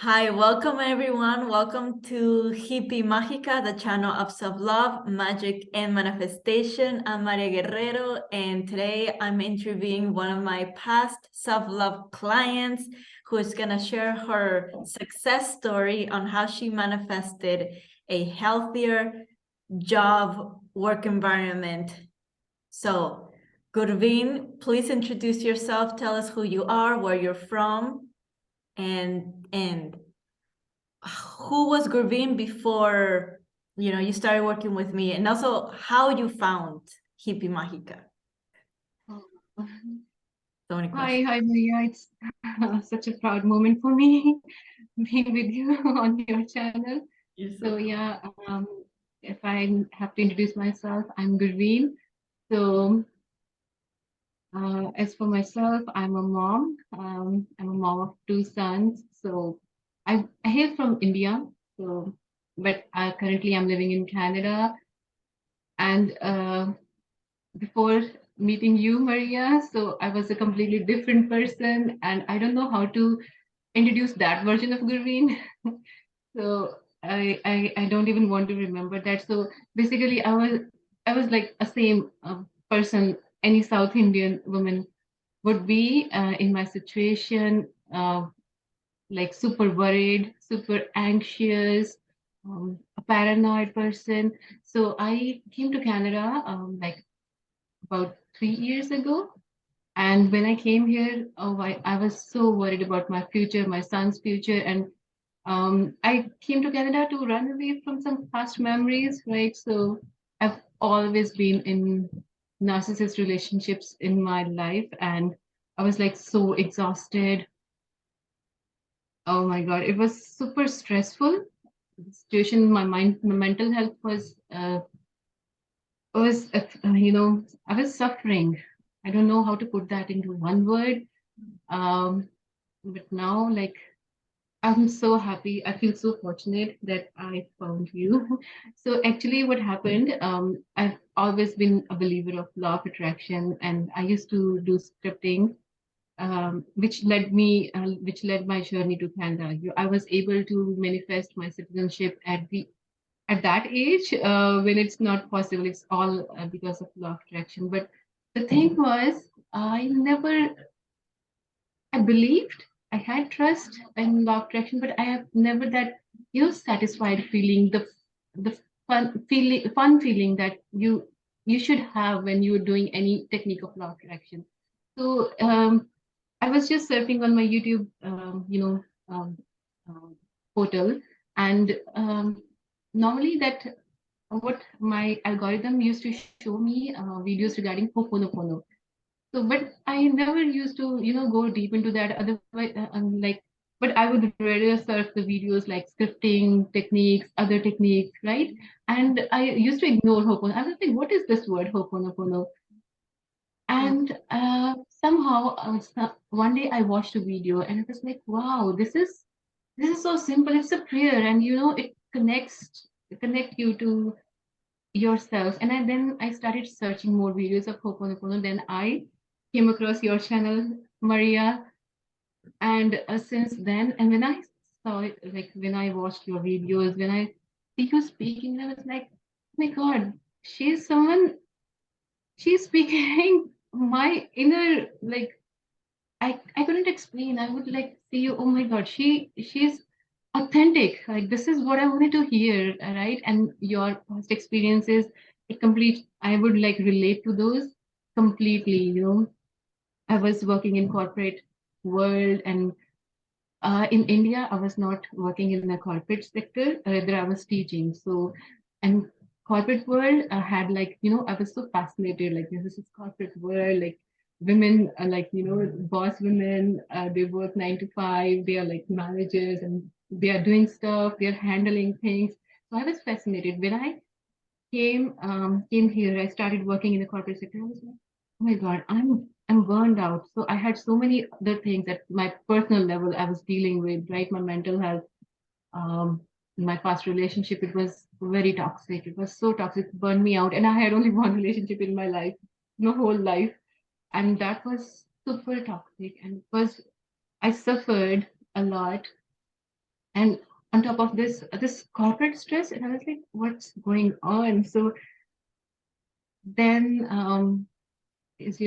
Hi, welcome everyone. Welcome to Hippie Mágica, the channel of self-love, magic, and manifestation. I'm Maria Guerrero, and today I'm interviewing one of my past self-love clients who is going to share her success story on how she manifested a healthier job work environment. So, Gurveen, please introduce yourself. Tell us who you are, where you're from, and who was Gurveen before you started working with me, and also how you found Hippie Mágica. Oh, So many Hi, questions. hi, Maria. It's such a proud moment for me being with you on your channel. You're so So cool. yeah, if I have to introduce myself, I'm Gurveen. So as for myself, I'm a mom. I'm a mom of two sons. So I hail from India. So, but currently I'm living in Canada. And before meeting you, Maria, so I was a completely different person, and I don't know how to introduce that version of Gurveen. So I don't even want to remember that. So basically, I was like a same person any South Indian woman would be in my situation, like super worried, super anxious, a paranoid person. So I came to Canada like about 3 years ago. And when I came here, I was so worried about my future, my son's future. And I came to Canada to run away from some past memories, right? So I've always been in narcissist relationships in my life. And I was like so exhausted. Oh my God, it was super stressful. The situation, my mind, my mental health was, I was suffering. I don't know how to put that into one word. Um, but now, like, I'm so happy. I feel so fortunate that I found you. So actually, what happened? I've always been a believer of law of attraction, and I used to do scripting, which led my journey to Canada. I was able to manifest my citizenship at that age when it's not possible. It's all because of law of attraction. But the thing was, I believed, I had trust in law of attraction, but I have never that satisfied feeling, the fun feeling that you should have when you're doing any technique of law of attraction. So I was just surfing on my YouTube, um, um, portal, and normally that what my algorithm used to show me videos regarding Ho'oponopono. So, but I never used to, go deep into that. Otherwise, but I would rather surf the videos like scripting techniques, other techniques, right? And I used to ignore Ho'oponopono. I was like, what is this word, Ho'oponopono? And somehow, one day I watched a video and it was like, wow, this is so simple. It's a prayer, and it connect you to yourself. And then I started searching more videos of Ho'oponopono. Then I came across your channel, Maria. And since then, and when I saw it, like when I watched your videos, when I see you speaking, I was like, oh my God, she's someone, she's speaking my inner, like, I couldn't explain. I would like see you. Oh my God, she's authentic. Like this is what I wanted to hear, right? And your past experiences, I would like relate to those completely. I was working in corporate world, and in India, I was not working in the corporate sector. Rather, I was teaching. So, and corporate world had like, I was so fascinated. Like, this is corporate world. Like, women are like, boss women. They work 9 to 5. They are like managers, and they are doing stuff. They are handling things. So I was fascinated. When I came here, I started working in the corporate sector. I was like, oh my God, I'm burned out. So I had so many other things at my personal level I was dealing with, right? My mental health, um, my past relationship, it was very toxic. It was so toxic, it burned me out. And I had only one relationship in my life, my whole life. And that was super toxic. And it was I suffered a lot. And on top of this corporate stress, and I was like, what's going on? So then is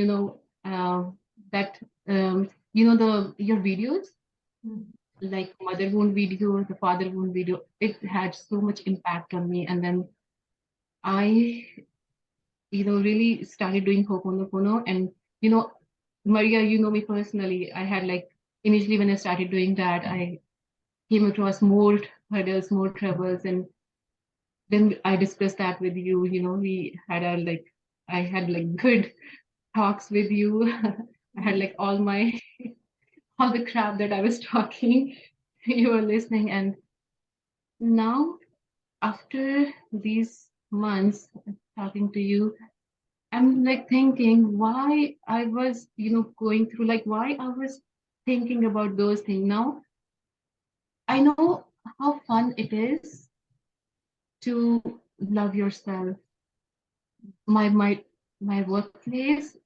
that your videos, Mm. like mother wound video, the father wound video, it had so much impact on me. And then I really started doing Ho'oponopono. And you know Maria, you know me personally. I had like, initially when I started doing that, I came across more hurdles, more troubles. And then I discussed that with you. We had our like, I had like good talks with you. I had like all the crap that I was talking, you were listening. And now, after these months talking to you, I'm like thinking why I was, going through, like why I was thinking about those things. Now I know how fun it is to love yourself. My workplace,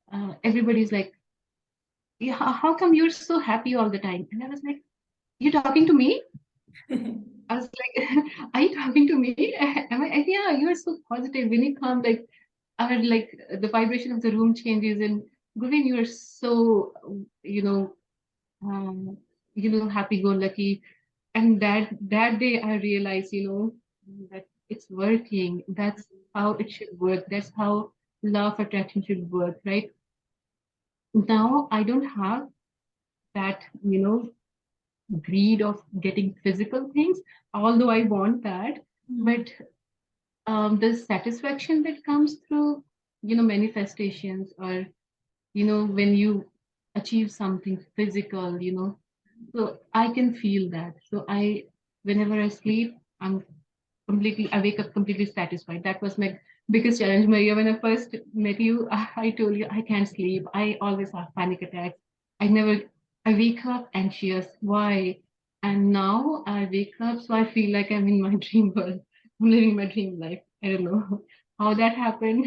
everybody's like, yeah, how come you're so happy all the time? And I was like, you talking to me? I was like, are you talking to me? Am I? Yeah, you are so positive. When you come, like, I had like the vibration of the room changes, and Gurveen, you are so, you know, um, happy-go-lucky. And that day, I realized, that it's working. That's how it should work. That's how law of attraction should work, right? Now I don't have that, greed of getting physical things, although I want that. Mm. But the satisfaction that comes through, manifestations, or, when you achieve something physical, so I can feel that. So whenever I sleep, I wake up completely satisfied. That was my biggest challenge, Maria. When I first met you, I told you I can't sleep. I always have panic attacks. I wake up anxious. Why? And now I wake up, so I feel like I'm in my dream world. I'm living my dream life. I don't know how that happened.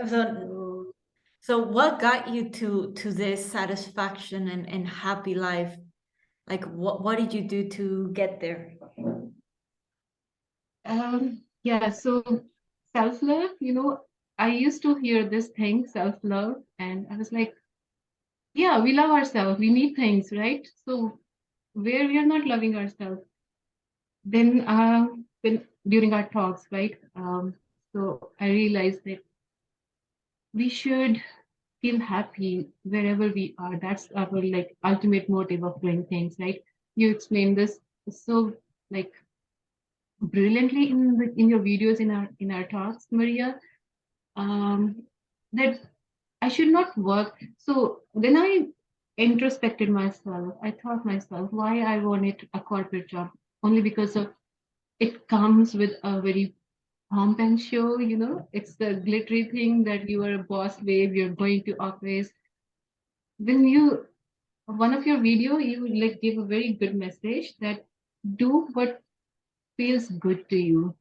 So, So, so what got you to this satisfaction and happy life? Like what did you do to get there? yeah, so self-love, I used to hear this thing, self-love, and I was like, yeah, we love ourselves. We need things, right? So where we are not loving ourselves, then when during our talks, right? So I realized that we should feel happy wherever we are. That's our like ultimate motive of doing things, right? You explained this so like brilliantly in your videos, in our talks, Maria. Um, that I should not work. So then I introspected myself. I thought myself why I wanted a corporate job, only because of it comes with a very pomp and show. It's the glittery thing that you are a boss babe, you're going to office. Then one of your video, you like give a very good message that do what feels good to you.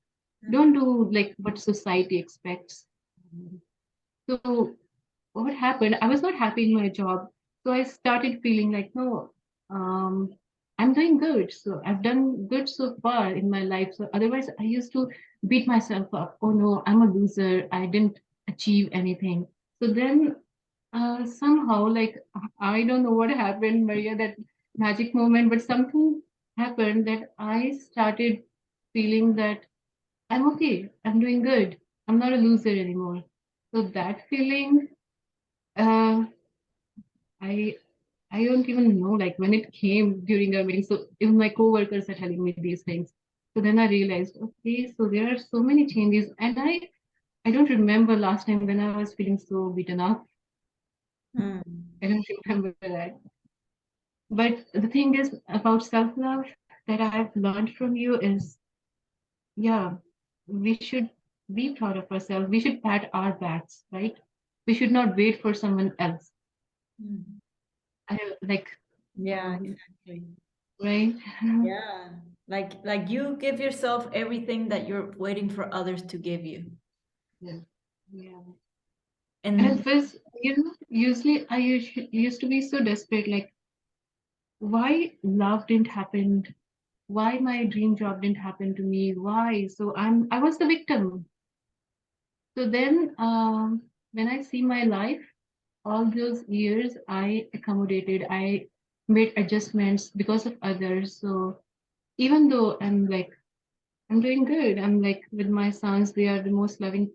Don't do like what society expects. So what happened? I was not happy in my job. So I started feeling like, no, um, I'm doing good. So I've done good so far in my life. So otherwise, I used to beat myself up. Oh no, I'm a loser. I didn't achieve anything. So then somehow, like, I don't know what happened, Maria, that magic moment, but something happened that I started feeling that I'm okay. I'm doing good. I'm not a loser anymore. So that feeling, uh, I I don't even know, like when it came during our meeting. So even my coworkers are telling me these things. So then I realized, okay, so there are so many changes, and I don't remember last time when I was feeling so beaten up. Mm. I don't remember that. But the thing is about self-love that I've learned from you is, yeah, we should be proud of ourselves. We should pat our backs, right? We should not wait for someone else. Mm. Like, Yeah, um, exactly. right? Yeah. Like you give yourself everything that you're waiting for others to give you. Yeah. Yeah. And And at first, usually I used to be so desperate, like, why love didn't happen why my dream job didn't happen to me, why? So I was the victim. So then when I see my life, all those years I accommodated, I made adjustments because of others. So even though I'm doing good, I'm like with my sons, they are the most loving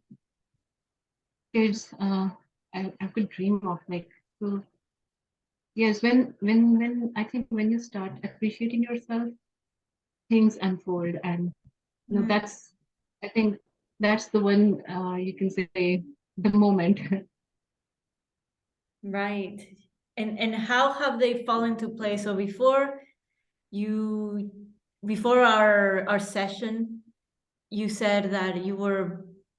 kids I could dream of. Like, so yes, when I think when you start appreciating yourself, things unfold, and Mm, that's, I think that's the one you can say the moment. right. And how have they fallen into place? So you before our session, you said that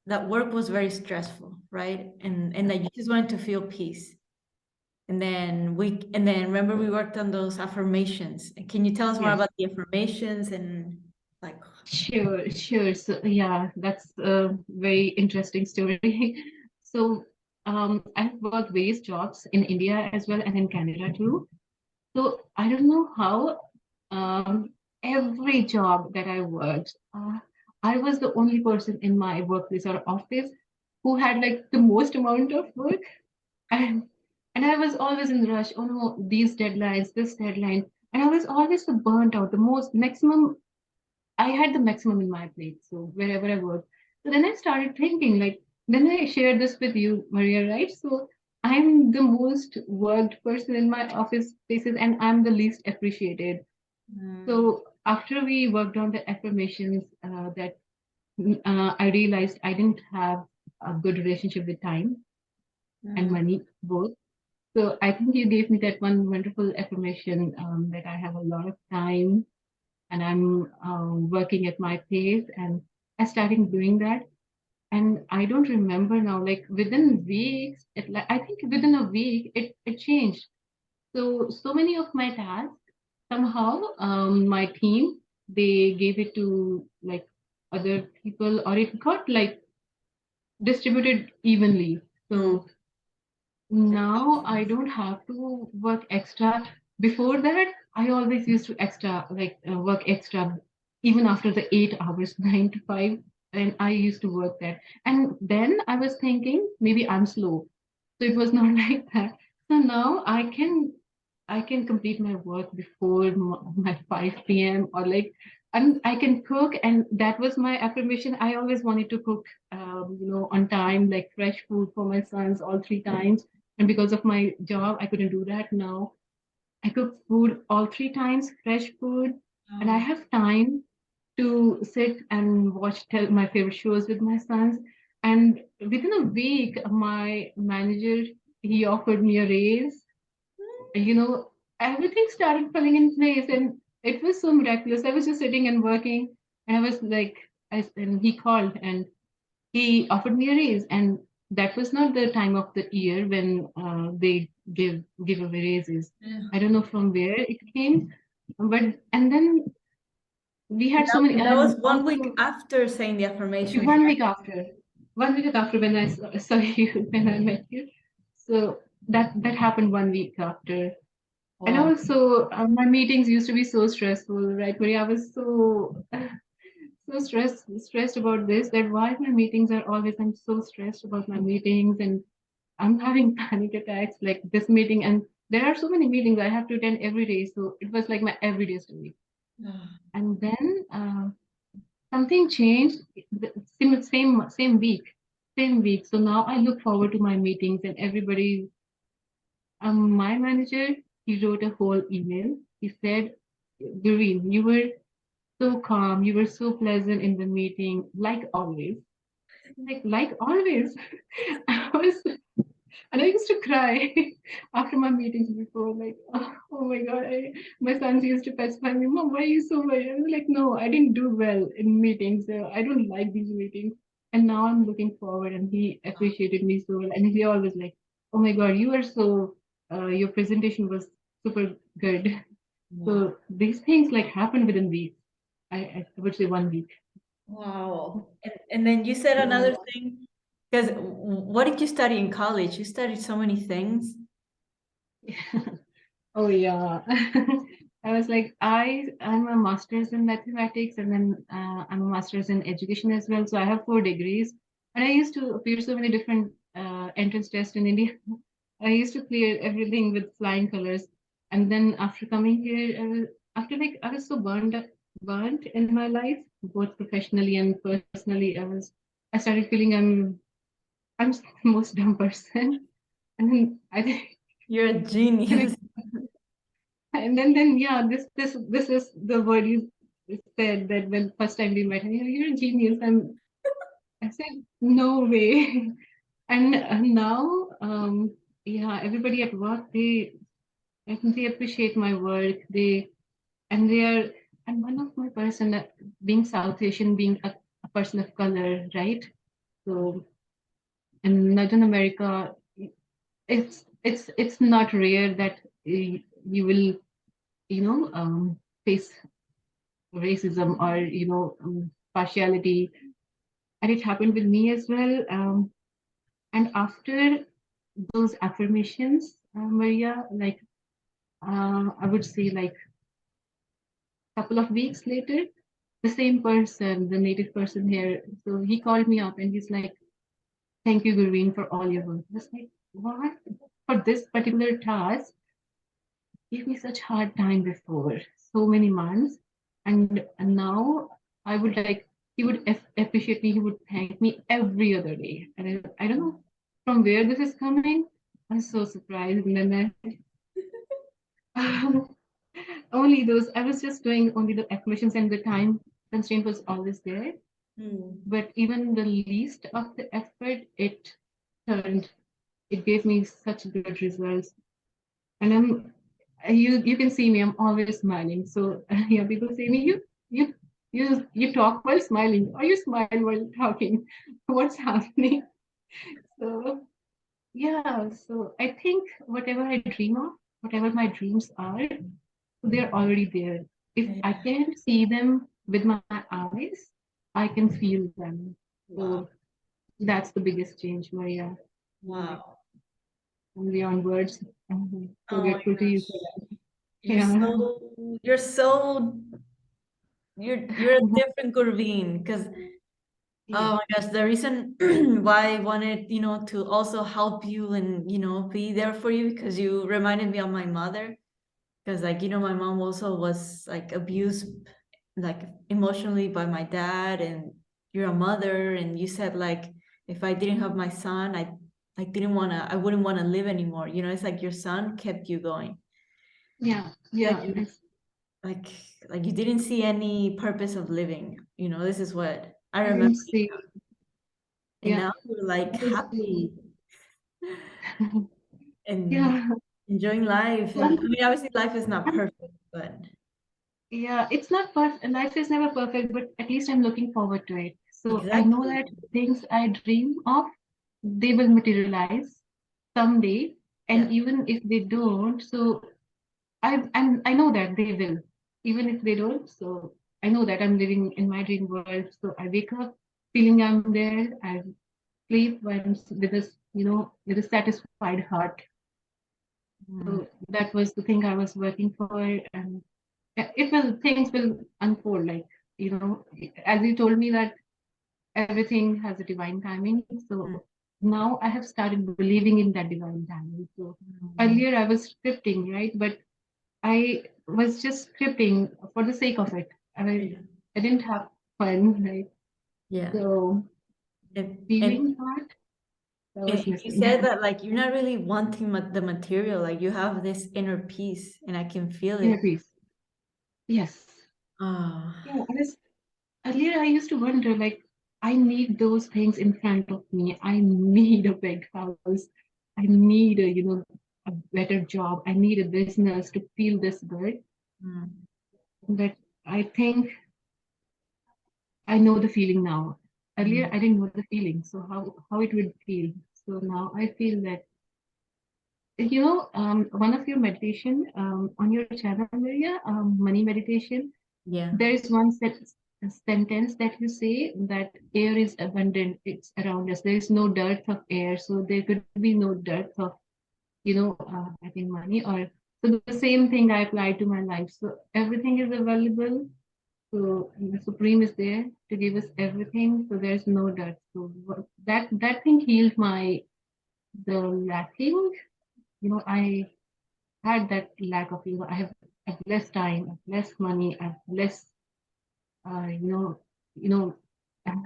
that work was very stressful, right? And that you just wanted to feel peace. And then remember we worked on those affirmations. Can you tell us more Yes. about the affirmations and like Sure, sure. So yeah, that's a very interesting story. So I've worked various jobs in India as well and in Canada too. So I don't know how every job that I worked, I was the only person in my workplace or office who had like the most amount of work, and and I was always in the rush. Oh no, these deadlines, this deadline, and I was always so burnt out. The most maximum I had the maximum in my plate, so wherever I worked. So then I started thinking, like, then I shared this with you, Maria, right? So I'm the most worked person in my office spaces, and I'm the least appreciated. mm, So after we worked on the affirmations, that I realized I didn't have a good relationship with time and mm, money both. So I think you gave me that one wonderful affirmation, that I have a lot of time and I'm working at my pace, and I started doing that. And I don't remember now, like within weeks, I think within a week, it changed. So many of my tasks, somehow, my team, they gave it to like other people, or it got like distributed evenly. mm. So now I don't have to work extra. Before that, I always used to work extra even after the 8 hours, 9 to 5, and I used to work that. And then I was thinking maybe I'm slow. So it was not like that. So now I can complete my work before my 5 p.m. or like I can cook, and that was my affirmation. I always wanted to cook, on time, like fresh food for my sons all 3 times. And because of my job, I couldn't do that. Now I cook food all 3 times, fresh food, and I Oh, have time to sit and watch my favorite shows with my sons. And within a week, my manager, he offered me a raise. You know, everything started falling in place, and it was so miraculous. I was just sitting and working, and I was like, and he called and he offered me a raise, and that was not the time of the year when they give away raises. yeah. I don't know from where it came, but and then we And had so that, many, and that was and 1 week also after saying the affirmations, 1 week after, 1 week after when I saw you, when I met you. So that happened 1 week after. And right? also, my meetings used to be so stressful, right, Maria? I was so stressed about this, that why my meetings are always, I'm so stressed about my meetings, and I'm having panic attacks like this meeting. And there are so many meetings I have to attend every day. So it was like my everyday story. Wow. And then something changed the same week. So now I look forward to my meetings, and everybody, my manager, he wrote a whole email. He said, Gurveen, you were so calm, you were so pleasant in the meeting, like always. Like always. I was, and I used to cry after my meetings before, like, oh my God, my sons used to pacify me, Mom, why are you so worried? I was like, no, I didn't do well in meetings. I don't like these meetings. And now I'm looking forward, and he appreciated me so well. And he always like, oh my God, you are so, your presentation was super good. Wow. So these things like happen within weeks. I would say 1 week. Wow. And then you said another thing, because what did you study in college? You studied so many things. Oh yeah. I was like, I'm a master's in mathematics, and then I'm a master's in education as well. So I have 4 degrees, and I used to appear so many different entrance tests in India. I used to clear everything with flying colors, and then after coming here, I was so burnt in my life, both professionally and personally. I started feeling I'm the most dumb person, and then I think. You're a genius. And then yeah, this is the word you said that when first time we met, you're a genius. And I said, no way. And now, yeah, everybody at work, I think they appreciate my work. They are, and one of my person that being South Asian, being a person of color, right? So in Latin America, it's not rare that you will, face racism or partiality, and it happened with me as well. And after those affirmations, Maria, like I would say, like a couple of weeks later, the same person, the native person here, so he called me up and he's like, "Thank you, Gurveen, for all your work." I was like, "What? For this particular task, gave me such hard time before, so many months, and now I would like he would appreciate me. He would thank me every other day, and I don't know from where this is coming. I'm so surprised, and then um, only those I was just doing only the affirmations, and the time constraint was always there. Hmm. But even the least of the effort, turned. It gave me such good results. And you can see me, I'm always smiling. So yeah, people say me, you you talk while smiling, or you smile while talking. What's happening? So yeah, so I think whatever I dream of, whatever my dreams are, they're already there. If I Yeah. can't see them with my eyes, I can feel them. Wow. So that's the biggest change, Maria. Like Wow. I'm beyond words. I'm so Oh my grateful to you for gosh. that. You're Yeah. so you're so you're a different Gurveen because Yeah. oh my gosh, the reason why I wanted, to also help you and, be there for you because you reminded me of my mother. Because like, my mom also was like abused like emotionally by my dad, and you're a mother, and you said like if I didn't have my son, I wouldn't want to live anymore. It's like your son kept you going. Yeah, Like yeah. you like like you didn't see any purpose of living. This is what I I didn't remember. see. And Yeah, now you're like I didn't see. happy and Yeah, enjoying life. And I one, mean, obviously life is not perfect, but yeah. It's not perfect. Life is never perfect, but at least I'm looking forward to it. So I know exactly. that things I dream of, they will materialize someday. And Yeah. even if they don't, so I know that they will. Even if they don't, so I know that I'm living in my dream world. So I wake up feeling I'm there. I sleep when with this, with a satisfied heart. Mm, So that was the thing I was working for, and things will unfold. Like, as you told me that everything has a divine timing. mm, So now I have started believing in that divine timing. So mm. earlier I was scripting, right? But I was just scripting for the sake of it. Yeah. I didn't have fun, right? Yeah. So And feeling part that and was you missing. said that like you're not really wanting the material, like you have this inner peace, and I can feel Inner it. peace. Yes. Ah, Yeah. Earlier, I used to wonder, like, I need those things in front of me. I need a big house. I need a better job. I need a business to feel this good. mm, But I think I know the feeling now. Earlier, mm, I didn't know the feeling, so how it would feel. So now I feel that one of your meditation on your channel, Maria, money meditation. yeah. There is a sentence that you say that air is abundant, it's around us. There is no dearth of air, so there could be no dearth of, I think money or So the same thing I apply to my life. So everything is available. So the Supreme is there to give us everything. So there's no debt. So that thing healed my the lacking. I had that lack of, I have less time, I have less money, I have less, uh, you know, you know,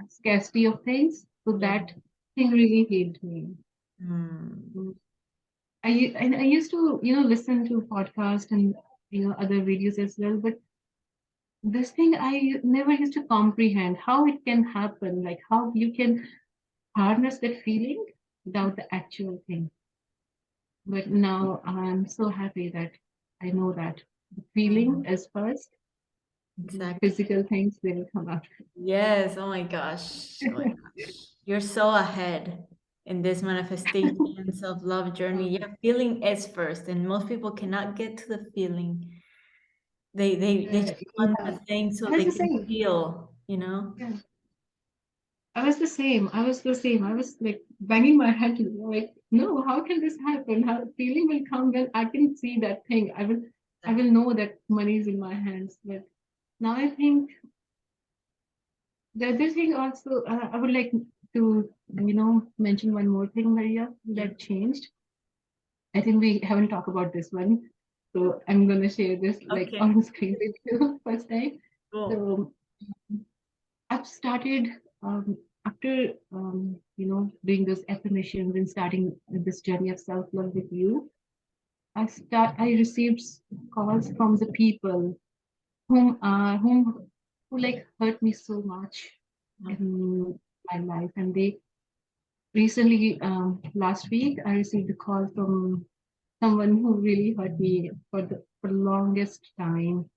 scarcity of things. So Yeah. that thing really healed me. Mm. Mm. I used to, listen to podcasts and, other videos as well. But this thing I never used to comprehend how it can happen, like how you can harness that feeling without the actual thing. But now I'm so happy that I know that the feeling Mm. is first, the Exactly. physical things they will come after. Yes. Oh my gosh. Oh my gosh. You're so ahead in this manifestation self-love journey. Yeah, feeling is first, and most people cannot get to the feeling. They just want the Yeah, thing so I was they the can same. feel, you know? Yeah, I was the same. I was the same. I was like banging my head, like, no, how can this happen? How feeling will come when I can see that thing. I will know that money is in my hands. But now I think the other thing also, I would like to, mention one more thing, Maria, Yeah. that changed. I think we haven't talked about this one. So I'm gonna share this like Okay. on screen with you first time. Cool. So I've started after doing those affirmations and starting this journey of self-love with you. I received calls from the people who like hurt me so much Mm. in my life, and they recently last week I received a call from someone who really hurt me for the longest time,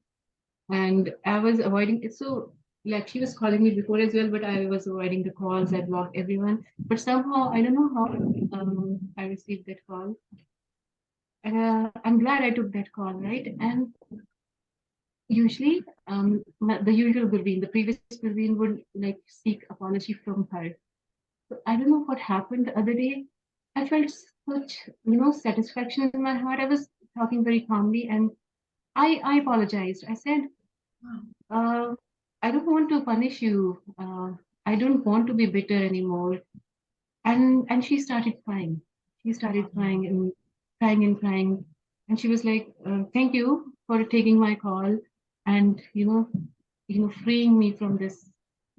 and I was avoiding it. So, like, she was calling me before as well, but I was avoiding the calls. I blocked everyone. But somehow, I don't know how, I received that call. I'm glad I took that call, right? And usually, the usual Gurveen, the previous Gurveen would like seek apology from her. So I don't know what happened the other day. I felt such, satisfaction in my heart. I was talking very calmly, and I apologized. I said, Wow. Uh, I don't want to punish you. I don't want to be bitter anymore. And she started crying. She started Wow. crying and crying and crying. And she was like, "Thank you for taking my call, and freeing me from this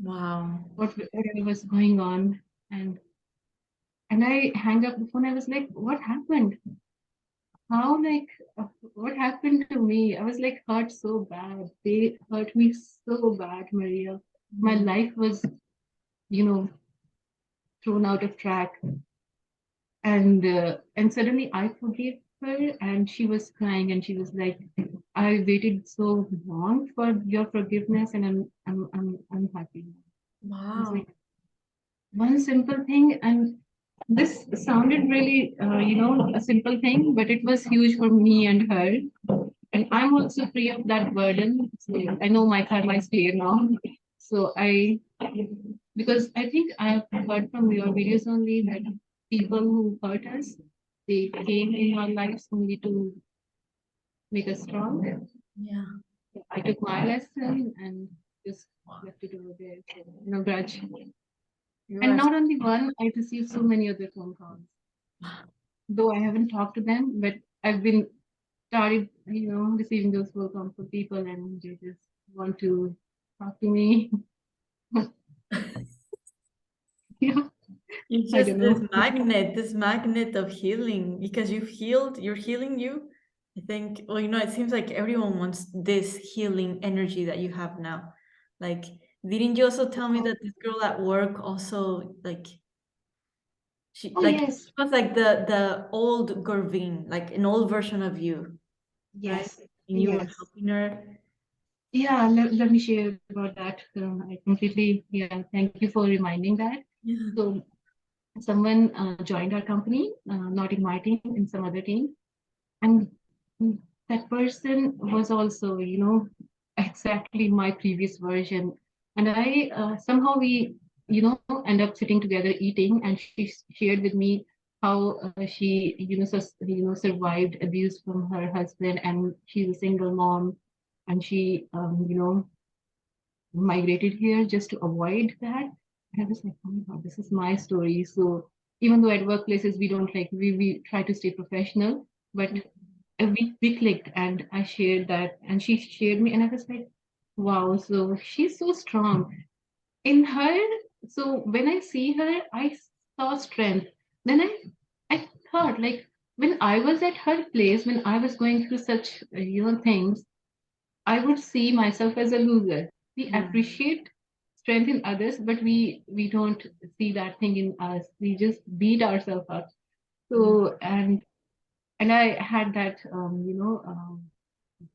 Wow. whatever was going on." And I hang up the phone. I was like, "What happened? How what happened to me?" I was like hurt so bad. They hurt me so bad, Maria. My Mm. life was you know thrown out of track, and suddenly I forgave her, and she was crying, and she was like, I waited so long for your forgiveness, and I'm happy now. I was Wow. like, one simple thing, and this sounded really a simple thing, but it was huge for me and her. And I'm also free of that burden. So I know my karma is clear now. So because I think I've heard from your videos only that people who hurt us, they came in our lives only to make us strong. Yeah. I took my lesson and just left it over there. So, no grudge. You And are. not only one, I received so many other phone calls. Though I haven't talked to them, but I've been started, receiving those phone calls from people, and they just want to talk to me. Yeah, You're I just don't know. this magnet of healing because you've healed, you're healing you. I think, well, it seems like everyone wants this healing energy that you have now. Like, didn't you also tell me that this girl at work also like she Oh like yes, it was like the old Gurveen, like an old version of you, right? yes, And you were yes. helping her. Yeah, let me share about that. I completely, yeah, thank you for reminding that. Yeah. So, someone joined our company, not in my team, in some other team. And that person was also, exactly my previous version. And somehow we, end up sitting together eating, and she shared with me how she survived abuse from her husband, and she's a single mom, and she migrated here just to avoid that. And I was like, oh my God, this is my story. So even though at workplaces we don't like we try to stay professional, but we clicked, and I shared that, and she shared me, and I was like, wow, so she's so strong in her. So when I see her, I saw strength. Then I thought, like, when I was at her place, when I was going through such things, I would see myself as a loser. We appreciate strength in others, but we don't see that thing in us. We just beat ourselves up. So and I had that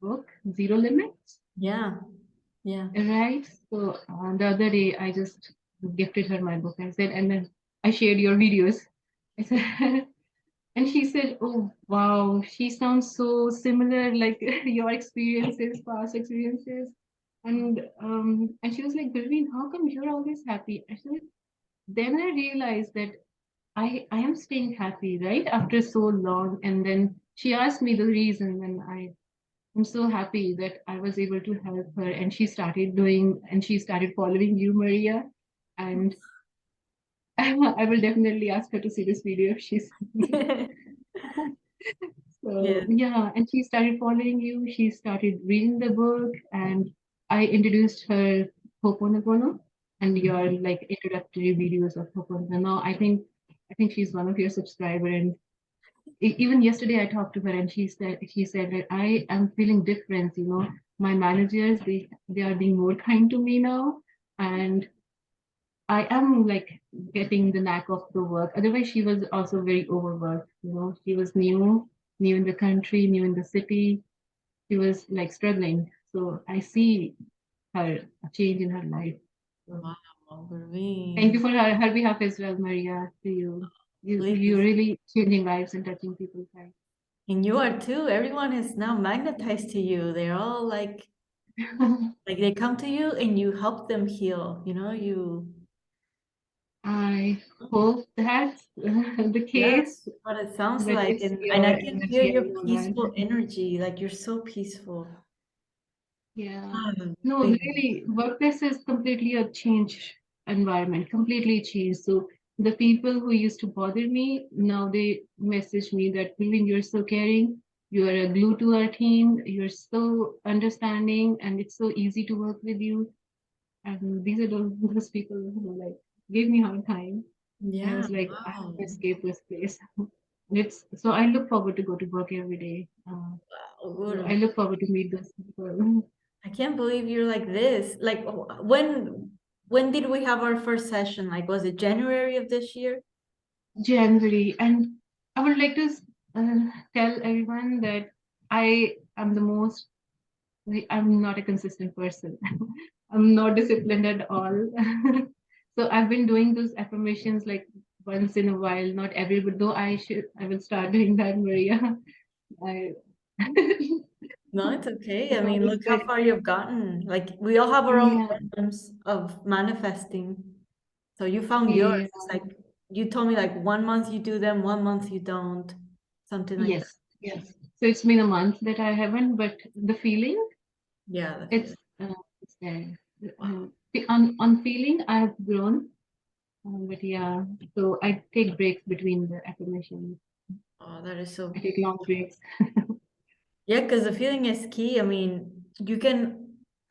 book, Zero Limits, Yeah. Yeah. right? So the other day I just gifted her my book. I said, and then I shared your videos. I said, and she said, "Oh wow, she sounds so similar, like your experiences, past experiences." And she was like, "Gurveen, how come you're always happy?" I said, then I realized that I am staying happy, right, after so long. And then she asked me the reason, and I'm so happy that I was able to help her. And she started following you, Maria. And I will definitely ask her to see this video if she's. Yeah. So yeah, and she started following you. She started reading the book, and I introduced her Ho'oponopono and your like introductory videos of Ho'oponopono. I think she's one of your subscriber, and even yesterday I talked to her, and she said that I am feeling different. My managers, they are being more kind to me now, and I am like getting the knack of the work. Otherwise, she was also very overworked. She was new in the country, new in the city. She was like struggling. So I see a change in her life. So Wow, thank you Gurveen. for her behalf as well, Maria. To you, you're Please. really changing lives and touching people's And you are too. Everyone is now magnetized to you. They're all lives. like they come to you and you help them heal. You I hope that's the case, Yes, what it sounds but like. it's And your I can feel energy. I your know that. peaceful energy. Like you're so peaceful. Yeah. Oh, No, baby. really, workplace is completely a change environment, completely changed. So the people who used to bother me, now they message me that, Vivian, you're so caring, you are a glue to our team, you're so understanding, and it's so easy to work with you. And these are those people who like gave me a hard time. And I Yeah, was like, I have wow. to escape this place. It's so I look forward to go to work every day. Wow, So good. I look forward to meet those people. I can't believe you're like this. Like when did we have our first session? Like was it January of this year? January, and I would like to tell everyone that I am the most. I'm not a consistent person. I'm not disciplined at all. So I've been doing those affirmations like once in a while, not every, but though I will start doing that, Maria. I No, it's okay. I so mean, it's look how very, far you've gotten. Like we all have our own yeah, rhythms of manifesting. So you found yours. yeah, It's like you told me like 1 month you do them, 1 month you don't. Something like that. yes, yes. So it's been a month that I haven't, but the feeling, Yeah, the it's feeling. it's there. Wow. On feeling, I have grown, but yeah. So I take breaks between the affirmations. Oh, that is I so. take long breaks. Yeah, because the feeling is key. I mean,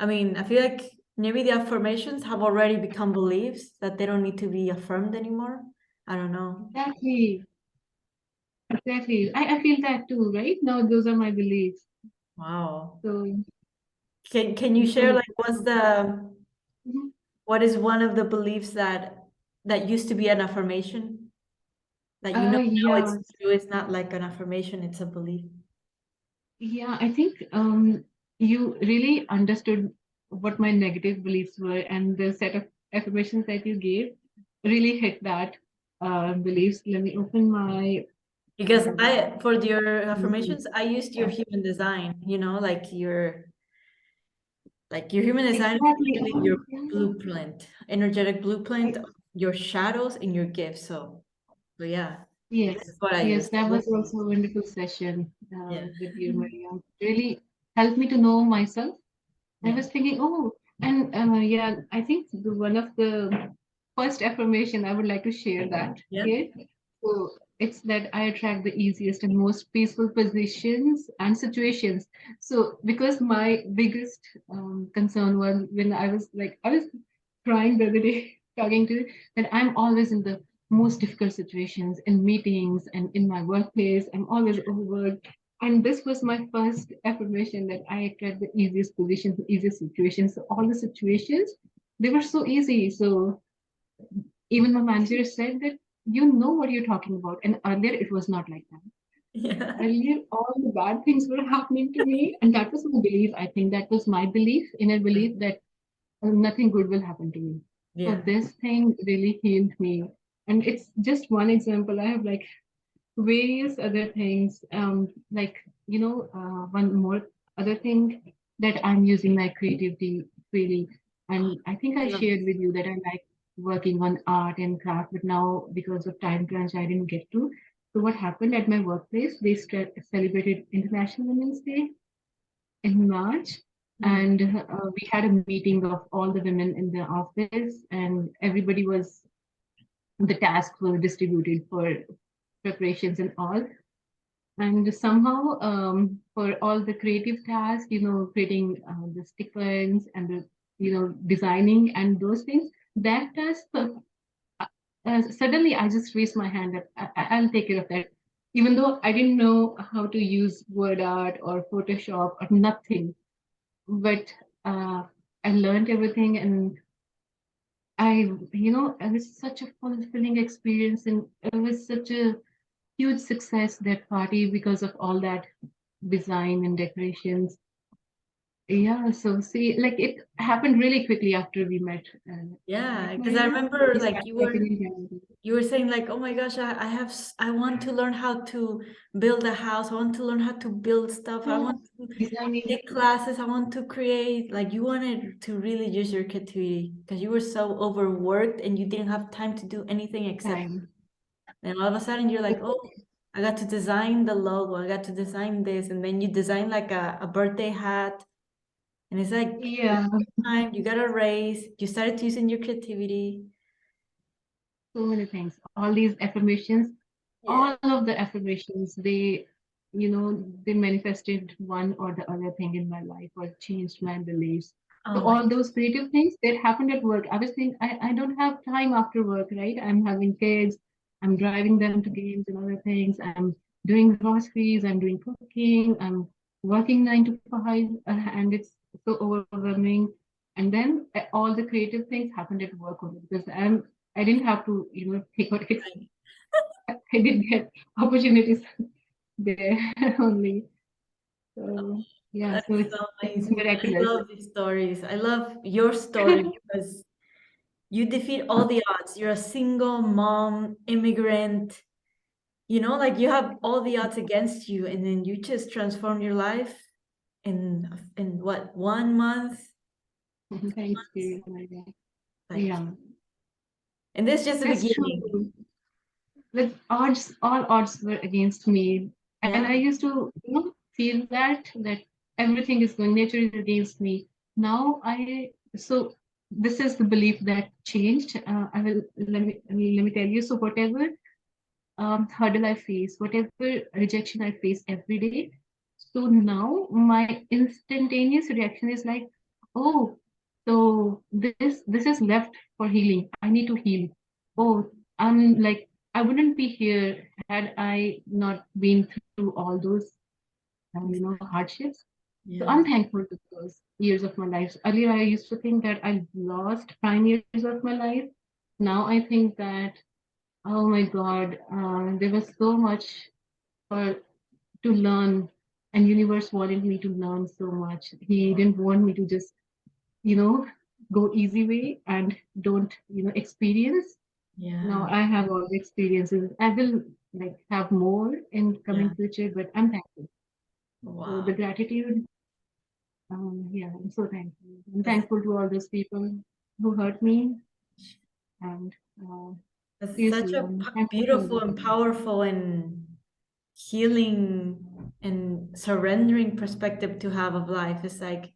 I feel like maybe the affirmations have already become beliefs that they don't need to be affirmed anymore. I don't know. Exactly, exactly. I feel that too, right? Now those are my beliefs. Wow. So Can you it's share so. like Mhm. what is one of the beliefs that used to be an affirmation that now it's Yeah, true, it's not like an affirmation, it's a belief. yeah. I think you really understood what my negative beliefs were, and the set of affirmations that you gave really hit that beliefs. Let me open my. Because Um, I for your Mhm. affirmations, I used your Yeah, human design, like your human design is exactly. literally Oh, your yeah. blueprint, energetic blueprint I, of your shadows and your gifts. So yeah. Yes, That's what I yes, used to that was do. also a wonderful session Yeah. with you, Maria. Really helped me to know myself. I Yeah. was thinking, oh, and yeah, I think one of the first affirmation I would like to share that Yeah. here. So it's that I attract the easiest and most peaceful positions and situations. So because my biggest concern was when I was crying the other day talking to that I'm always in the most difficult situations in meetings and in my workplace. I'm always overworked. And this was my first affirmation that I attract the easiest positions, the easiest situations. So all the situations, they were so easy. So even my manager said that you know what you're talking about. And earlier it was not like that. Yeah. Earlier all the bad things were happening to me. And that was my belief. I think that was my belief, inner belief that nothing good will happen to me. So Yeah. this thing really healed me. And it's just one example. I have like various other things like one more other thing that I'm using my creativity freely, and I think I I love shared this. with you that I like working on art and craft, but now because of time crunch I didn't get to. So what happened at my workplace, they celebrated International Women's Day in March, Hmm. and we had a meeting of all the women in the office, and everybody was the tasks were distributed for preparations and all. And somehow, for all the creative tasks, creating the stickers and the, designing and those things, that task, suddenly I just raised my hand that I'll take care of that. Even though I didn't know how to use word art or Photoshop or nothing, but I learned everything, and it was such a fulfilling experience, and it was such a huge success, that party, because of all that design and decorations. Yeah, so see, like it happened really quickly after we met. Yeah, Right, because I Maria? remember We like started talking in January. you were saying like, oh my gosh, I want to learn how to build a house. I want to learn how to build stuff. I Yeah, want to designing take classes. I want to create. Like you wanted to really use your creativity because you were so overworked and you didn't have time to do anything except. time. And all of a sudden you're like, oh, I got to design the logo. I got to design this, and then you design like a birthday hat, and it's like Yeah, time you got a raise. You started using your creativity. so many things. All these affirmations, Yeah. all of the affirmations, they manifested one or the other thing in my life or changed my beliefs. Oh So my. all those creative things that happened at work, I was thinking, I don't have time after work, right? I'm having kids, I'm driving them to games and other things, I'm doing groceries, I'm doing cooking, I'm working 9 to 5, and it's so overwhelming. And then all the creative things happened at work only because I didn't have to, take out it. I did get opportunities there only. So yeah, That's so so it's amazing. I miraculous. love these stories. I love your story because you defeat all the odds. You're a single mom, immigrant, like you have all the odds against you, and then you just transform your life in what, 1 month, Thanks, 2 months? Maria. Like, Yeah, and this is just the that's beginning. true. Like all odds were against me, and Yeah. I used to, feel that everything is going, nature is against me. Now so this is the belief that changed. I will let me tell you. So whatever hurdle I face, whatever rejection I face every day. So now my instantaneous reaction is like, oh, so this is left for healing. I need to heal. Oh, I'm like, I wouldn't be here had I not been through all those hardships. So Yeah. I'm thankful to those years of my life. Earlier I used to think that I lost 9 years of my life. Now I think that, oh my God, there was so much for to learn, and universe wanted me to learn so much. He didn't want me to just, you know, go easy way and don't, experience. Now Yeah. I have all the experiences. I will like have more in Yeah. coming future, but I'm thankful. So the Wow. gratitude, yeah, I'm so thankful. I'm That's thankful to all those people who hurt me, and uh, It's such Seriously, a I'm beautiful and powerful and healing and surrendering perspective to have of life. It's like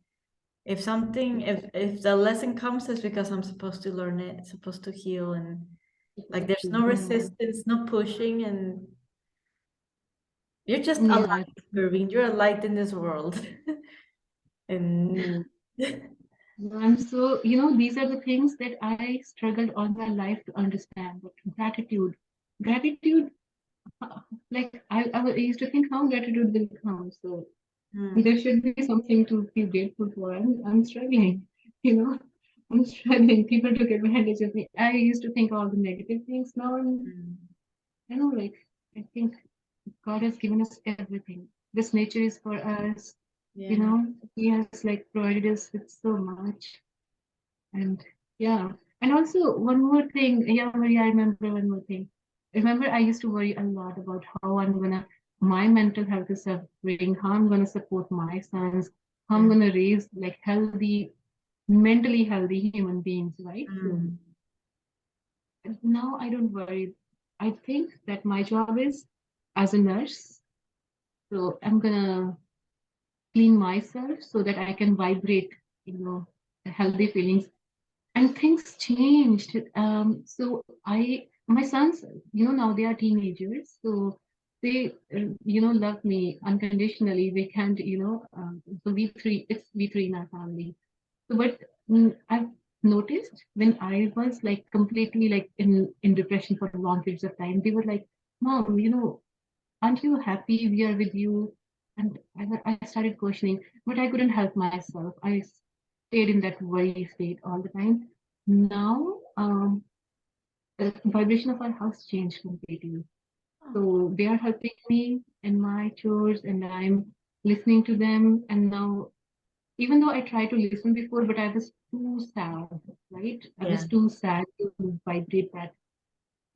if something, if the lesson comes, it's because I'm supposed to learn it, supposed to heal, and like there's no resistance, no pushing, and you're just a yeah. light, Gurveen. You're a light in this world. And I'm so, these are the things that I struggled all my life to understand. But gratitude, like I used to think how gratitude will come. So Hmm, there should be something to be grateful for. I'm struggling, you know, I'm struggling. People took advantage of me. I used to think all the negative things. Now hmm, like, I think God has given us everything. This nature is for us, yeah. He has like provided us with so much. And yeah, and also one more thing, yeah, Maria, I remember one more thing. Remember, I used to worry a lot about how my mental health is suffering, how I'm gonna support my sons, how I'm Yeah. gonna raise like mentally healthy human beings, right? So Mm, now I don't worry. I think that my job is as a nurse, so I'm gonna clean myself so that I can vibrate, healthy feelings. And things changed. So my sons, now they are teenagers, so they, love me unconditionally. They can't, so we three in our family. So, but I've noticed when I was like completely like in depression for long periods of time, they were like, "Mom, aren't you happy we are with you?" And I started questioning, but I couldn't help myself. I stayed in that worry state all the time. Now, the vibration of our house changed completely. So they are helping me in my chores, and I'm listening to them. And now, even though I tried to listen before, but I was too sad, right? I yeah. was too sad to vibrate that.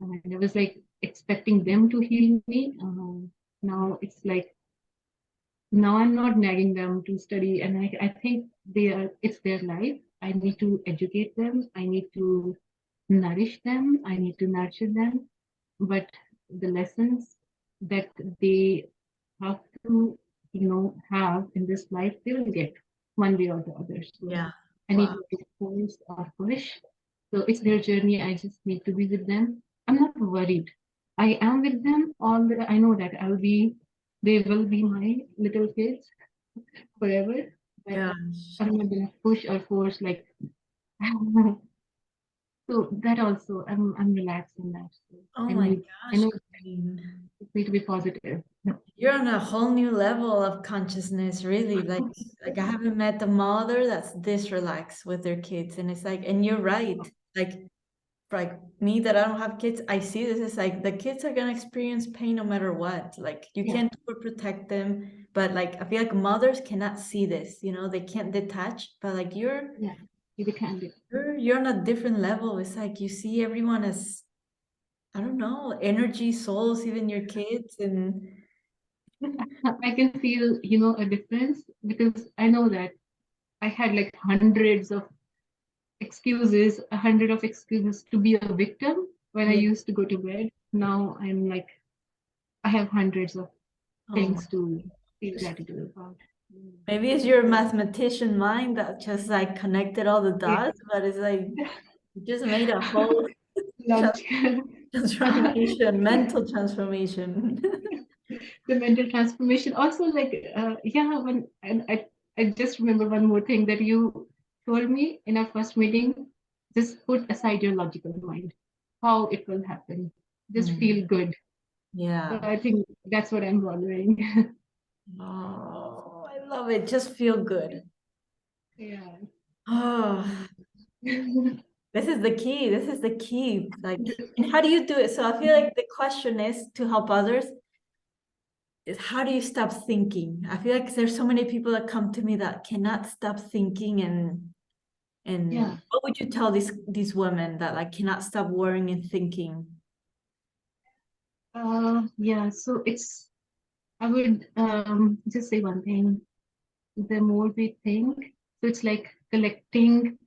And I was like expecting them to heal me. Now it's like now I'm not nagging them to study, and I think it's their life. I need to educate them, I need to nourish them, I need to nurture them, but the lessons that they have to have in this life, they will get one way or the other. So Yeah. I need Wow. not to force or push. So it's their journey, I just need to be with them. I'm not worried. I am with them I know that they will be my little kids forever, but Gosh. I'm not gonna push or force like so that also I'm relaxed in that. So Oh I my need I gosh, know Gurveen. it need to be positive. You're on a whole new level of consciousness, really. Like I haven't met a mother that's this relaxed with their kids. And it's like, and you're right. Like me that I don't have kids, I see this as like the kids are gonna experience pain no matter what. Like you Yeah, can't overprotect them, but like I feel like mothers cannot see this, they can't detach. But like yeah, you can do. you're on a different level. It's like you see everyone as I don't know, energy, souls, even your kids, and I can feel, a difference because I know that I had like a hundred of excuses to be a victim when I yeah. used to go to bed. Now I'm like, I have hundreds of Oh my things to feel gosh. gratitude about. Maybe it's your mathematician mind that just like connected all the Yeah. dots, but it's like you just made a whole Logical. transformation, mental transformation. The mental transformation. Also, like, yeah, and I just remember one more thing that you told me in our first meeting. Just put aside your logical mind, how it will happen. Just Hmm. feel good. So Yeah. I think that's what I'm following. Oh, I love it. Just feel good. Yeah. Oh, this is the key. This is the key. Like, and how do you do it? So I feel like the question is to help others is how do you stop thinking? I feel like there's so many people that come to me that cannot stop thinking and Yeah. what would you tell these women that like cannot stop worrying and thinking? Yeah. So I would just say one thing. The more we think, so it's like collecting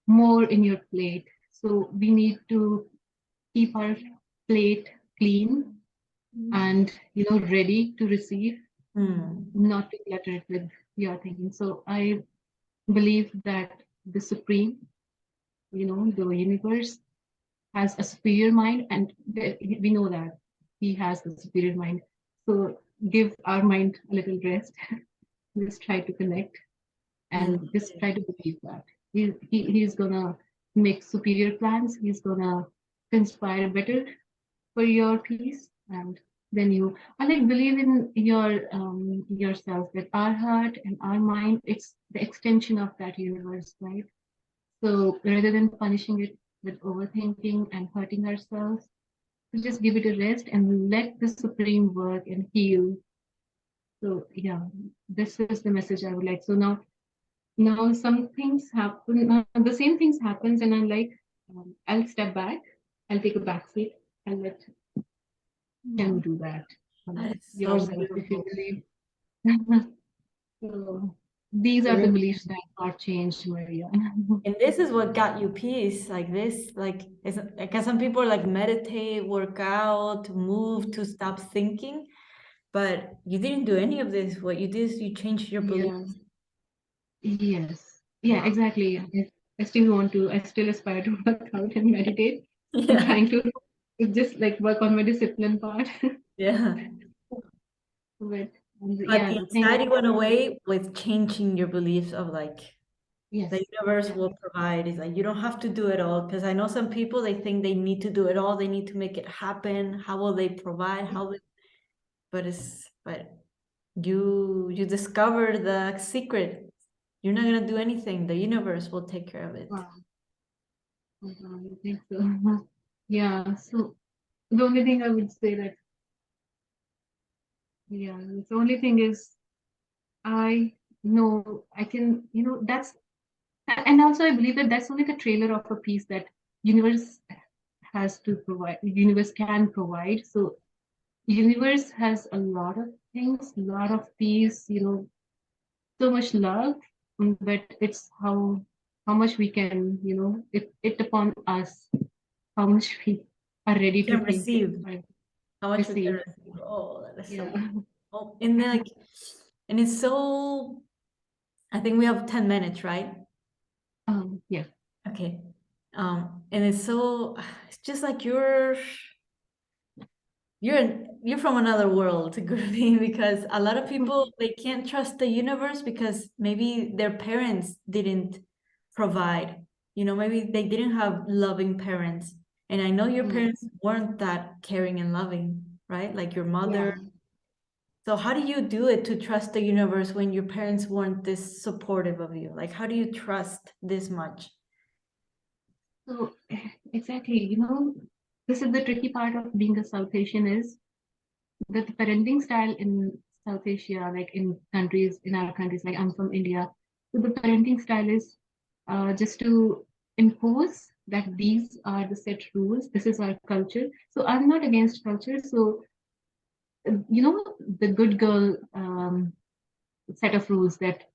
more in your plate. So we need to keep our plate clean and ready to receive, Mm. not to clutter it with your thinking. So I believe that the supreme, the universe has a superior mind, and we know that he has the superior mind. So give our mind a little rest. Just try to connect Yeah. and just try to believe that he's gonna make superior plans. He's gonna conspire better for your peace, and then I like believe in yourself, that our heart and our mind, it's the extension of that universe, right? So rather than punishing it with overthinking and hurting ourselves, we just give it a rest and let the supreme work and heal. So yeah, this is the message I would like. So now some things happen, the same things happens, and I'm like, I'll step back, I'll take a back seat and let him do that That is so yourself if you beautiful. believe. So these are the And beliefs that are changed, Maria. this is what got you peace, like this, it's like 'cause some people like meditate, work out, move to stop thinking, but you didn't do any of this. What you did is you changed your Yeah. beliefs. Yes. Yeah, exactly. I still want to, I still aspire to work out and meditate. I'm Yeah, trying to just like work on my discipline part. yeah. But But yeah, the the thing anxiety is, went away with changing your beliefs of like the yes, universe yeah, will provide. It's like you don't have to do it all. Because I know some people they think they need to do it all. They need to make it happen. How will they provide? How will, but you discover the secret. You're not gonna do anything. The universe will take care of it. wow, I think so. Yeah, so the only thing I would say that, yeah, the only thing is I know I can, and also I believe that that's only the trailer of a piece that universe has to provide, universe can provide. So universe has a lot of things, a lot of peace, so much love, but it's how much we can, it upon us, how much we are ready You to can take receive or how much we can receive. receive. Oh, that is so Yeah. beautiful. Oh, and then like, and it's so. I think we have 10 minutes, right? Yeah. Okay. And it's so. It's just like you're from another world, Gurveen, because a lot of people they can't trust the universe because maybe their parents didn't provide. Maybe they didn't have loving parents. And I know your Mm, parents weren't that caring and loving, right? Like your yeah. mother. So how do you do it to trust the universe when your parents weren't this supportive of you? Like how do you trust this much? So exactly, this is the tricky part of being a South Asian, is that the parenting style in South Asia, like in our countries, like I'm from India, so the parenting style is just to impose that these are the set rules, this is our culture. So I'm not against culture. So, the good girl set of rules that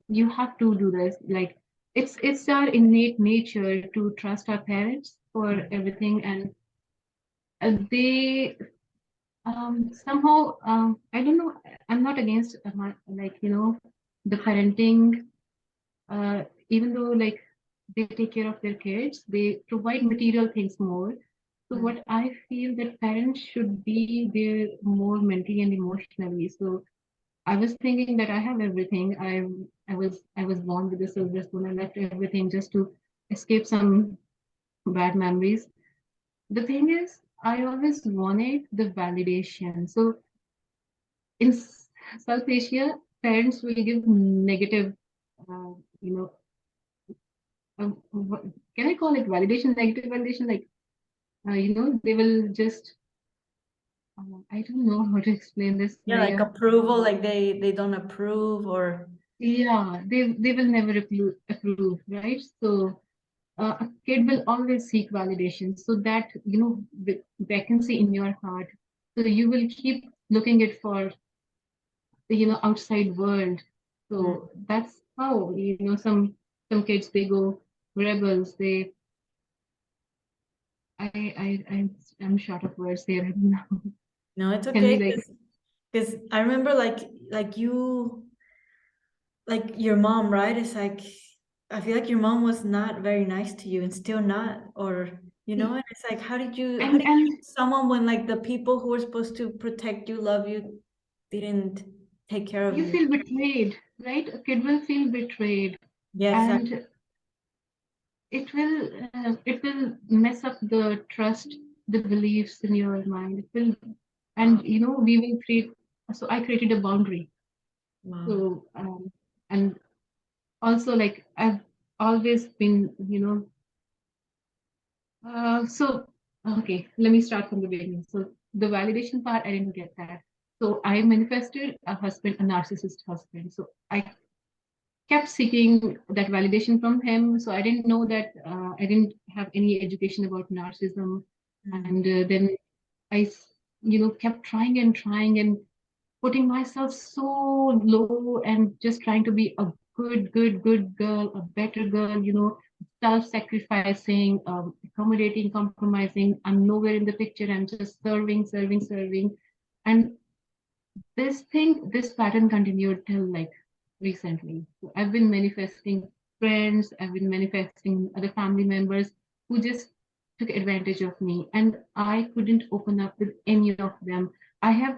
you have to do this, like it's our innate nature to trust our parents for everything, and they somehow, I don't know, I'm not against like the parenting, even though like they take care of their kids, they provide material things more. So Mm. what I feel that parents should be there more mentally and emotionally. So I was thinking that I have everything. I was born with a silver spoon. I left everything just to escape some bad memories. The thing is, I always wanted the validation. So in South Asia, parents will give negative, uh, you know, can I call it validation? Negative validation, like they will just. I don't know how to explain this, Yeah, like Maria. approval, like they don't approve or Yeah, they will never approve, right? So a kid will always seek validation, so that the vacancy in your heart. So you will keep looking it for the outside world. mm, So that's how some kids, they go rebels. I'm short of words here right now. No, it's Can we okay, like, because I remember like you, like your mom, right? It's like I feel like your mom was not very nice to you and still not, or and it's like how did you and choose someone when like the people who were supposed to protect you, love you, didn't take care of you you? feel betrayed, right? A kid will feel betrayed, Yes, and it will mess up the trust, the beliefs in your mind. It will, and we will create. So I created a boundary. wow. So and also like I've always been, so okay, let me start from the beginning. So the validation part, I didn't get that. So I manifested a husband, a narcissist husband. So I kept seeking that validation from him. So I didn't know that I didn't have any education about narcissism, Mm. and then I, kept trying and trying and putting myself so low and just trying to be a good girl, a better girl, self-sacrificing, accommodating, compromising. I'm nowhere in the picture. I'm just serving. And this pattern continued till like recently. So I've been manifesting friends, I've been manifesting other family members who just took advantage of me, and I couldn't open up with any of them. I have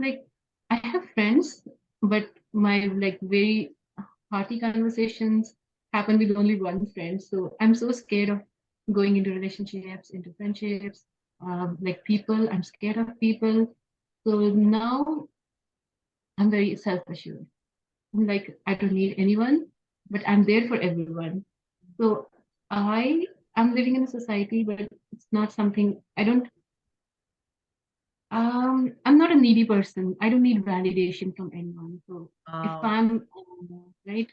friends, but my like very hearty conversations happen with only one friend. So I'm so scared of going into relationships, into friendships, like people. I'm scared of people. So now I'm very self-assured. I'm like, I don't need anyone, but I'm there for everyone. So I am living in a society, but it's not something I don't. I'm not a needy person. I don't need validation from anyone. So if Wow. I'm right,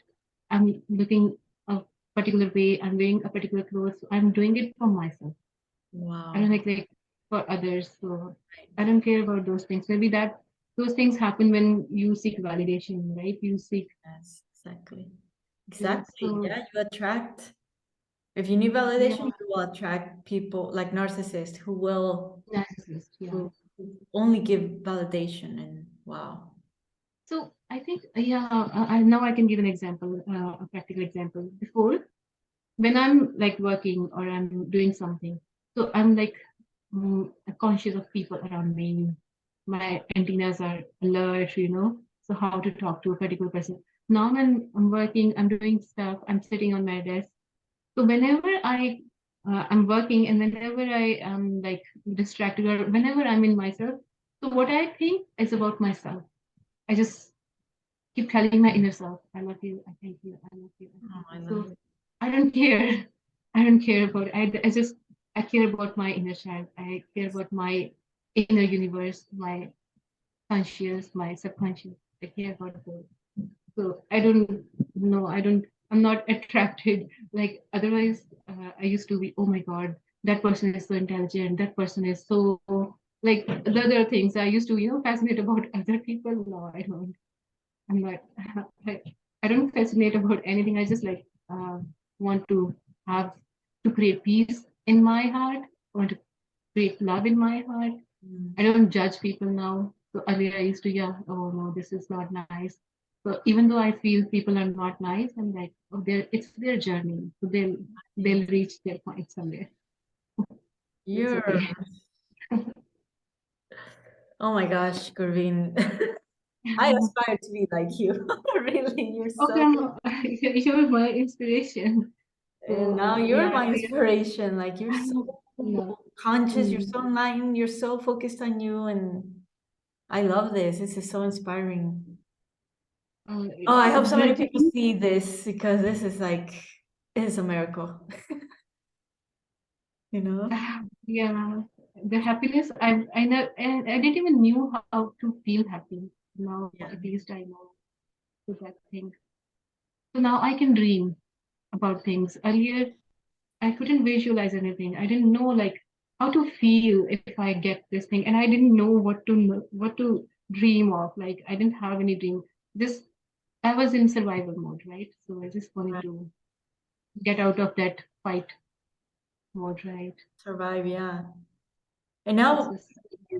I'm looking a particular way. I'm wearing a particular clothes. So I'm doing it for myself. I don't Wow. like for others. So I don't care about those things. Maybe that those things happen when you seek validation, right? You seek. Yes, exactly. Yeah, Exactly. so Yeah, you attract. If you need validation, yeah, you will attract people like narcissists narcissist. Yeah. who only give validation and wow. So I think yeah. Now I can give an example, a practical example. Before, when I'm like working or I'm doing something, so I'm like conscious of people around me. My antennas are alert, so how to talk to a particular person. Now when I'm working, I'm doing stuff, I'm sitting on my desk. So whenever I'm working and whenever I am like distracted or whenever I'm in myself, so what I think is about myself. I just keep telling my inner self, I love you, I thank you, I love you, I Oh, thank I you. love So it. I don't care. I don't care about it. I care about my inner child. I care about my inner universe, my conscious, my subconscious. I care about those. So I don't know. I'm not attracted. Like otherwise, I used to be. Oh my God, that person is so intelligent. That person is so like the other things. I used to, fascinate about other people. No, I don't. I'm not. I, I don't fascinate about anything. I just like want to have to create peace in my heart. I want to create love in my heart. Mm. I don't judge people now. So earlier I used to, yeah, oh no, this is not nice. So even though I feel people are not nice, I'm like, oh, it's their journey. So they'll Yes. reach their point somewhere. It's You're, okay. oh my gosh, Gurveen. I aspire to be like you. Really, you're Okay, so, you're my inspiration. and now So you're yeah, my inspiration. Like you're so yeah. conscious, you're Mm. so enlightened, you're so focused on you, and I love this. This is so inspiring. Oh, I hope so many people Gradually, see this because this is like, it is a miracle, you know? yeah, the happiness I know, and I didn't even knew how to feel happy. Now Yeah. at least I know that thing. So now I can dream about things. Earlier, I couldn't visualize anything. I didn't know like how to feel if I get this thing, and I didn't know what to dream of. Like I didn't have any dream. Just I was in survival mode, right? So I just wanted Right. to get out of that fight mode, right? Survive, yeah. And This now, was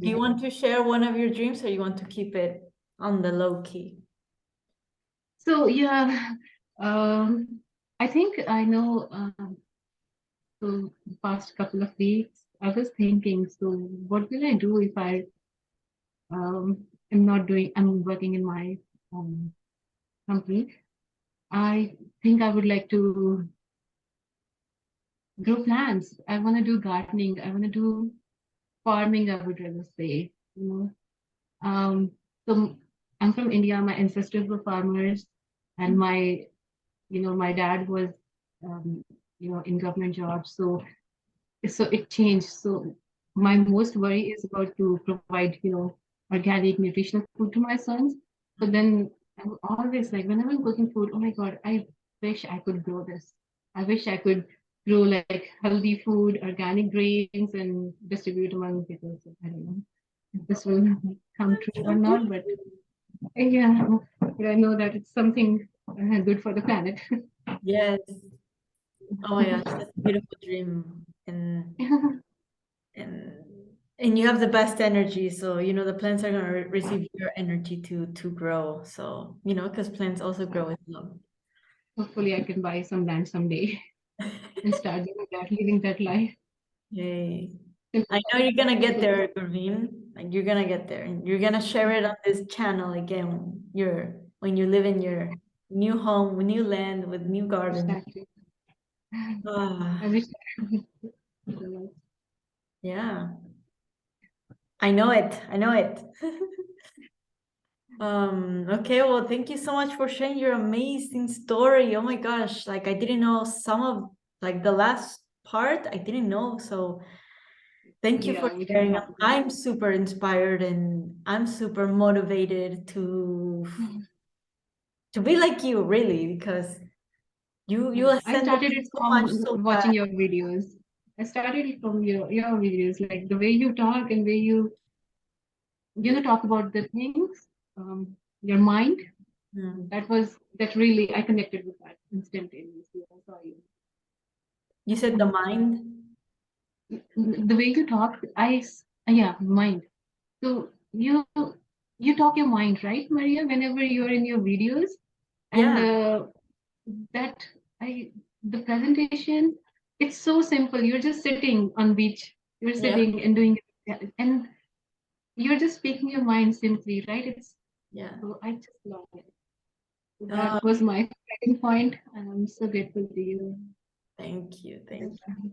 do you want to share one of your dreams or you want to keep it on the low key? so yeah. I think I know. So the past couple of weeks, I was thinking. So what will I do if I am not doing? I'm working in my um, company. I think I would like to grow plants. I want to do gardening. I want to do farming. I would rather say. So I'm from India. My ancestors were farmers, and my dad was, um, in government jobs. So it changed. So my most worry is about to provide, organic, nutritional food to my sons. So then I'm always like, whenever I'm cooking food, oh my God, I wish I could grow this. I wish I could grow like healthy food, organic grains, and distribute among people. So I don't know if this will come true or not, but yeah, I know that it's something good for the planet. Yes. Oh my gosh, that's a beautiful dream. And and you have the best energy, so the plants are going to receive your energy to grow. So, because plants also grow with love. Hopefully, I can buy some land someday and start living that life. Yay. Simple I know you're gonna get simple. there, Gurveen. Like you're gonna get there, and you're gonna share it on this channel again. When you live in your new home, new land with new garden. Exactly. I Ah, wish I could. yeah, I know it. I know it. Okay, well, thank you so much for sharing your amazing story. Oh my gosh, like I didn't know some of like the last part, I didn't know. So thank you for Yeah, we can sharing. talk about I'm super inspired and I'm super motivated it. to be like you, really, because you I ascended started it so much from so fast. watching your videos. I started it from your videos, like the way you talk and way you talk about the things, your mind. Mm. That really I connected with that instantaneously. I saw you. You said the mind. The way you talk, yeah, mind. So you talk your mind, right, Maria? Whenever you're in your videos, and Yeah, that I the presentation, it's so simple. You're just sitting on beach. You're yeah, sitting and doing it, and you're just speaking your mind simply, right? It's yeah. so I just love it. So Uh, that was my second point, and I'm so grateful to you. Thank you, thank you,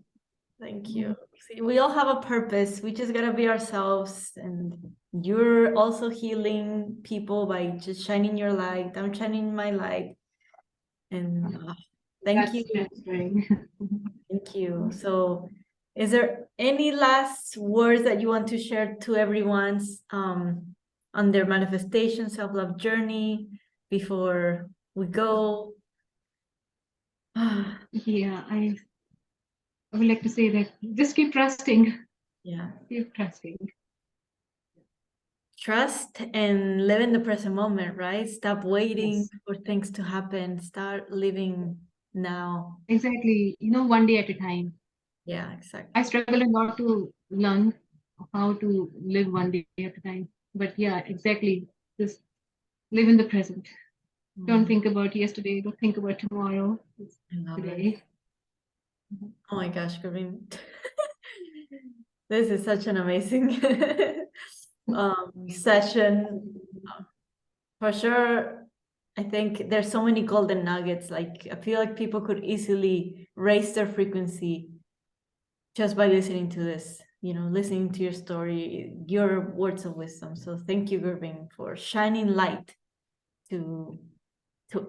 thank you. Mhm. See, we all have a purpose. We just gotta be ourselves, and you're also healing people by just shining your light. I'm shining my light, and thank you. That's right. Thank you. So, is there any last words that you want to share to everyone's on their manifestation self-love journey before we go? Yeah, I would like to say that just keep trusting. Yeah. Keep trusting. Trust and live in the present moment, right? Stop waiting Yes, for things to happen. Start living now. exactly. One day at a time. Yeah, I exactly. struggle a lot to learn how to live one day at a time. But yeah, exactly. Just live in the present. Don't Mm, think about yesterday. Don't think about tomorrow. It's I love it. today. Oh my gosh, Gurveen. This is such an amazing session. For sure, I think there's so many golden nuggets. Like I feel like people could easily raise their frequency just by listening to this, listening to your story, your words of wisdom. So thank you, Gurveen, for shining light to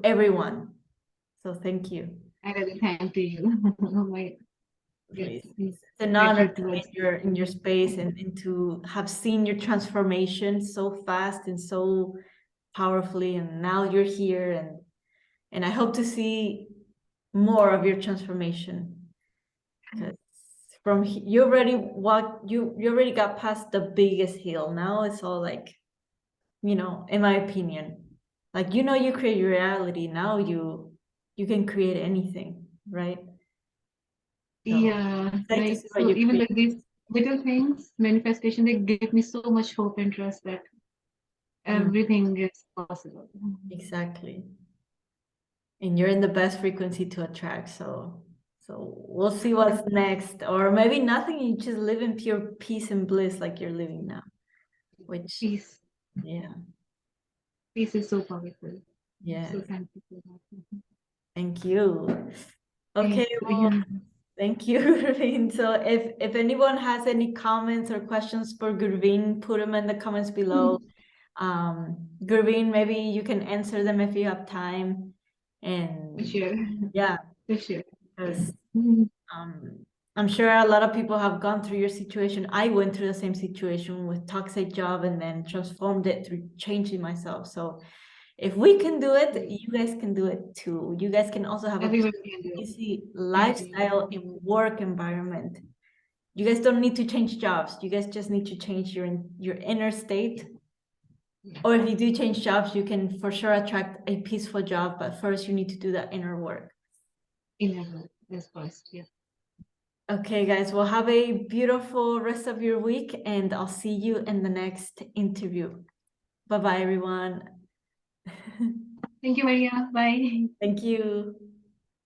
everyone. So thank you. I really thank to you. Oh my, It's, it's it's an honor gratitude to be towards in your space and to have seen your transformation so fast and so powerfully. And now you're here, and I hope to see more of your transformation because you already walked, you already got past the biggest hill. Now it's all like, in my opinion, like you create your reality. Now you can create anything, right? So yeah, excited to like see what so you even create like this next. little things, manifestation, they give me so much hope and trust that everything is possible. Exactly. And you're in the best frequency to attract. So we'll see what's next. Or maybe nothing, you just live in pure peace and bliss like you're living now. Which Peace. yeah. Peace is so powerful. Yeah. So thankful for that. Thank you. Okay, Thank well, you. thank you, Gurveen. So if anyone has any comments or questions for Gurveen, put them in the comments below. Gurveen, maybe you can answer them if you have time. And For sure. yeah, For sure. because Mhm. I'm sure a lot of people have gone through your situation. I went through the same situation with toxic job and then transformed it through changing myself. So if we can do it, you guys can do it too. You guys can also have a Everyone can do it. easy I agree. lifestyle and work environment. You guys don't need to change jobs. You guys just need to change your inner state. Or if you do change jobs, you can for sure attract a peaceful job, but first you need to do that inner work. Inner work is first. Yeah. Okay, guys, well, have a beautiful rest of your week, and I'll see you in the next interview. Bye-bye, everyone. Thank you, Maria. Bye. Thank you.